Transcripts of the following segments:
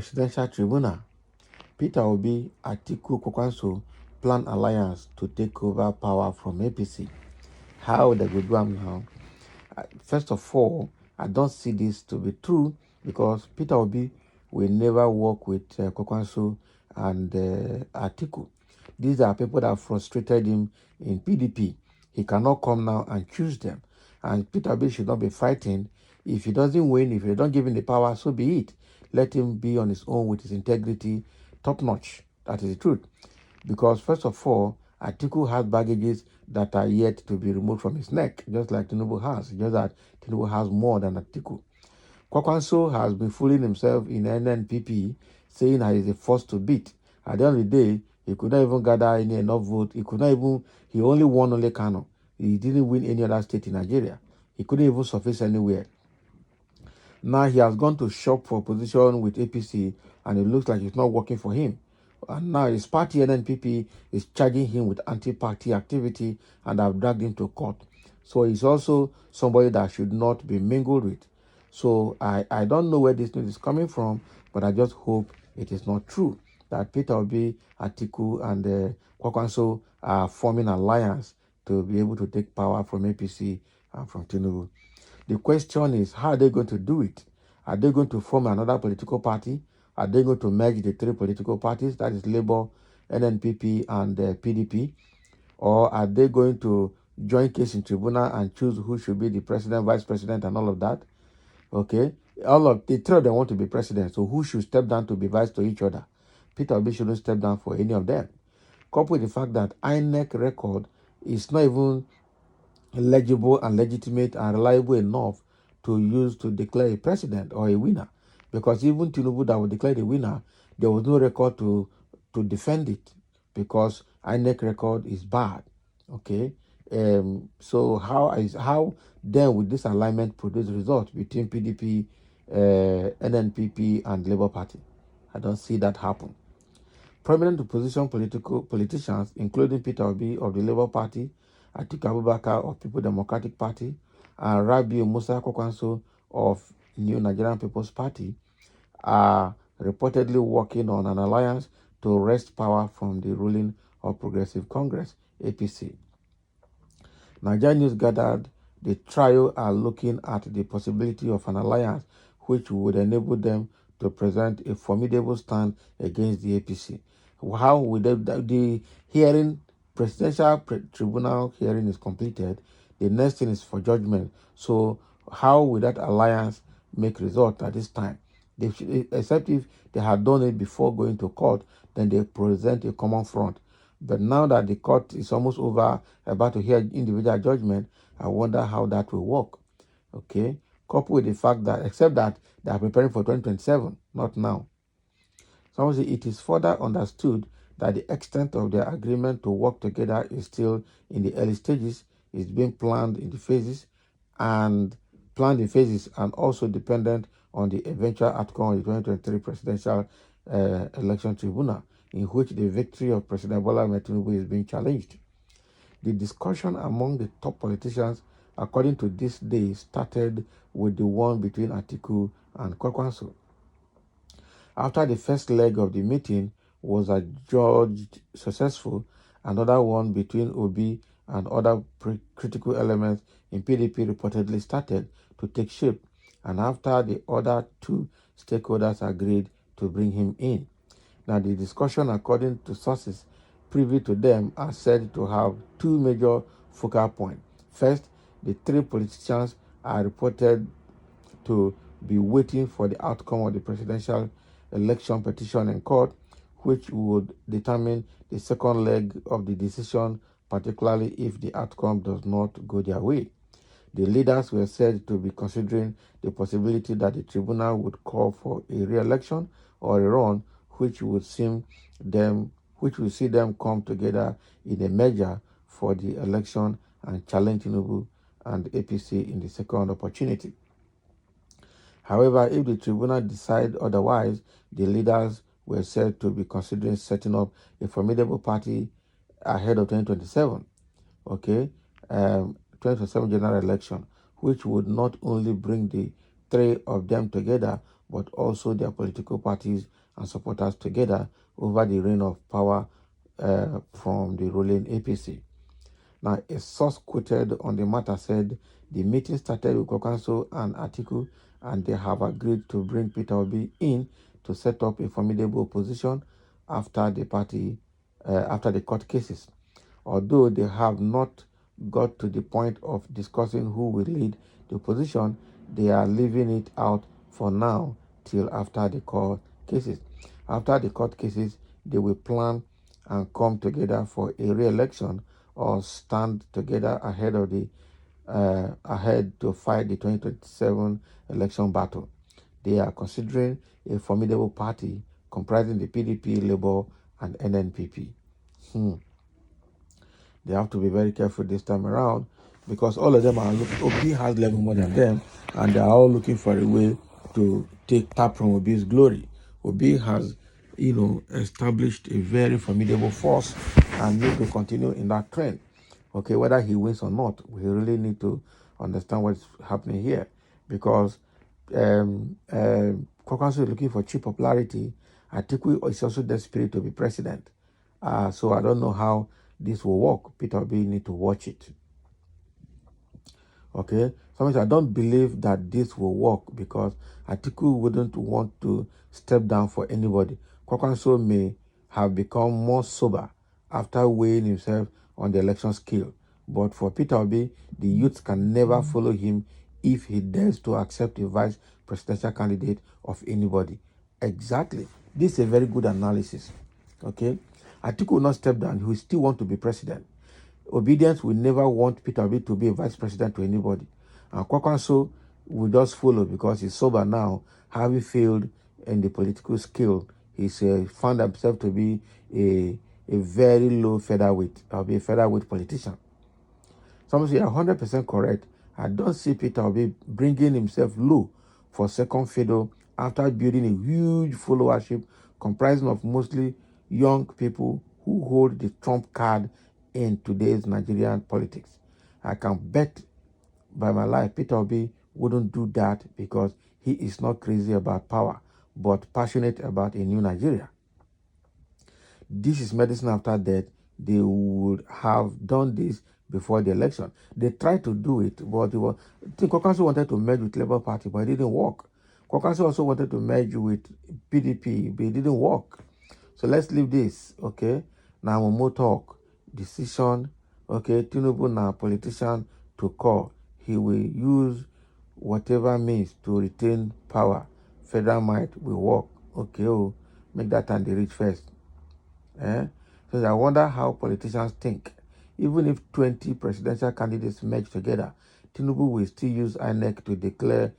Presidential Tribunal. Peter Obi, Atiku, Kwankwaso plan alliance to take over power from APC. How they go do am now? First of all, I don't see this to be true because Peter Obi will never work with Kwankwaso and Atiku. These are people that frustrated him in PDP. He cannot come now and choose them. And Peter Obi should not be fighting. If he doesn't win, if they don't give him the power, so be it. Let him be on his own with his integrity top notch. That is the truth. Because first of all, Atiku has baggages that are yet to be removed from his neck, just like Tinubu has. Just that Tinubu has more than Atiku. Kwankwaso has been fooling himself in NNPP, saying that he's a force to beat. At the end of the day, he could not even gather any enough vote. He only won Kano. He didn't win any other state in Nigeria. He couldn't even surface anywhere. Now he has gone to shop for position with APC, and it looks like it's not working for him. And now his party, NNPP, is charging him with anti-party activity and have dragged him to court. So he's also somebody that should not be mingled with. So I don't know where this news is coming from, but I just hope it is not true that Peter Obi, Atiku, and Kwankwaso are forming an alliance to be able to take power from APC and from Tinubu. The question is, how are they going to do it? Are they going to form another political party? Are they going to merge the three political parties, that is Labour, NNPP, and PDP? Or are they going to join case in tribunal and choose who should be the president, vice president, and all of that? Okay, all of the three of them want to be president, so who should step down to be vice to each other? Peter Obi shouldn't step down for any of them. Coupled with the fact that INEC record is not even legible and legitimate and reliable enough to use to declare a president or a winner. Because even Tinubu that would declare the winner, there was no record to defend it because INEC record is bad. Okay. So how then would this alignment produce results between PDP, NNPP, and Labour Party? I don't see that happen. Prominent opposition politicians, including Peter Obi of the Labour Party, Atiku Abubakar of People Democratic Party, and Rabiu Musa Kwankwaso of New Nigerian People's Party, are reportedly working on an alliance to wrest power from the ruling All Progressive Congress, APC. Nigeria News gathered the trio are looking at the possibility of an alliance which would enable them to present a formidable stand against the APC. How would the hearing, presidential tribunal hearing is completed, the next thing is for judgment. So how will that alliance make result at this time? They should, except if they had done it before going to court, then they present a common front. But now that the court is almost over, about to hear individual judgment, I wonder how that will work. Okay? Coupled with the fact that, except that they are preparing for 2027, not now. So it is further understood that the extent of their agreement to work together is still in the early stages, is being planned in phases, and also dependent on the eventual outcome of the 2023 presidential election tribunal, in which the victory of President Bola Ahmed Tinubu is being challenged. The discussion among the top politicians, according to this day, started with the one between Atiku and Kwankwaso. After the first leg of the meeting was adjudged successful, another one between Obi and other critical elements in PDP reportedly started to take shape, and after the other two stakeholders agreed to bring him in. Now, the discussion, according to sources privy to them, are said to have two major focal points. First, the three politicians are reported to be waiting for the outcome of the presidential election petition in court, which would determine the second leg of the decision, particularly if the outcome does not go their way. The leaders were said to be considering the possibility that the tribunal would call for a re-election or a run, which would see them come together in a merger for the election and challenge Tinubu and APC in the second opportunity. However, if the tribunal decide otherwise, the leaders were said to be considering setting up a formidable party ahead of 2027, 2027 general election, which would not only bring the three of them together, but also their political parties and supporters together over the reign of power from the ruling APC. Now, a source quoted on the matter said the meeting started with Kwankwaso and Atiku, and they have agreed to bring Peter Obi in to set up a formidable opposition after after the court cases. Although they have not got to the point of discussing who will lead the opposition, they are leaving it out for now till after the court cases. After the court cases, they will plan and come together for a re-election or stand together ahead to fight the 2027 election battle. They are considering a formidable party comprising the PDP, Labour, and NNPP. They have to be very careful this time around because all of them are Obi has level more than them, and they are all looking for a way to tap from Obi's glory. Obi has, established a very formidable force and need to continue in that trend. Okay, whether he wins or not, we really need to understand what's happening here because Kwankwaso is looking for cheap popularity. Atiku is also desperate to be president. So I don't know how this will work. Peter Obi need to watch it. Okay, sometimes I don't believe that this will work because Atiku wouldn't want to step down for anybody. Kwankwaso may have become more sober after weighing himself on the election scale. But for Peter Obi, the youth can never follow him if he dares to accept a vice presidential candidate of anybody. Exactly. This is a very good analysis. Okay, Atiku will not step down. He will still want to be president. Obedience will never want Peter Obi to be a vice president to anybody. And Kwankwaso will just follow because he's sober now, having failed in the political skill. He's found himself to be a very low featherweight, be a featherweight politician. Some say 100% correct. I don't see Peter Obi bringing himself low for second fiddle after building a huge followership comprising of mostly young people who hold the trump card in today's Nigerian politics. I can bet by my life Peter Obi wouldn't do that because he is not crazy about power, but passionate about a new Nigeria. This is medicine after death. They would have done this before the election. They tried to do it, but Kwankwaso wanted to merge with Labour Party, but it didn't work. Kwankwaso also wanted to merge with PDP, but it didn't work. So let's leave this, okay? Now we'll talk. Decision, okay? Tinubu now politician to call. He will use whatever means to retain power. Federal might will work. Okay, make that time they reach first. So I wonder how politicians think. Even if 20 presidential candidates merge together, Tinubu will still use INEC to declare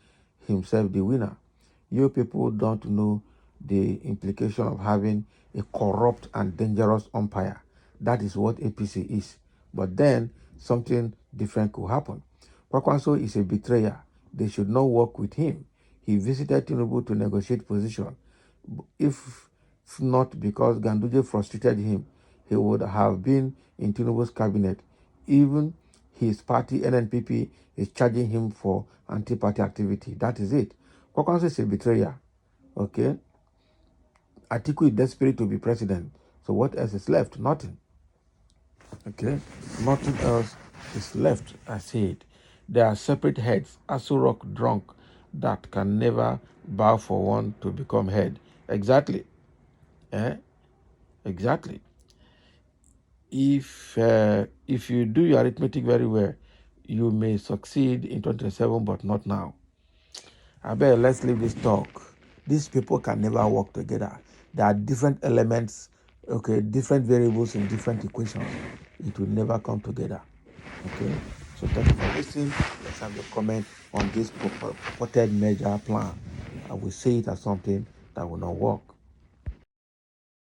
himself the winner. You people don't know the implication of having a corrupt and dangerous umpire. That is what APC is. But then something different could happen. Kwankwaso is a betrayer. They should not work with him. He visited Tinubu to negotiate position. If not because Ganduje frustrated him, he would have been in Tinubu's cabinet. Even his party, NNPP, is charging him for anti-party activity. That is it. Kwankwaso is a betrayer. Okay? Atiku is desperate to be president. So what else is left? Nothing. Okay? Nothing else is left, I said. There are separate heads, Aso Rock drunk, that can never bow for one to become head. Exactly. Exactly. If you do your arithmetic very well, you may succeed in 2027, but not now. I bet let's leave this talk. These people can never work together. There are different elements, okay, different variables in different equations. It will never come together. Okay. So thank you for listening. Let's have your comment on this purported major plan. I will say it as something that will not work.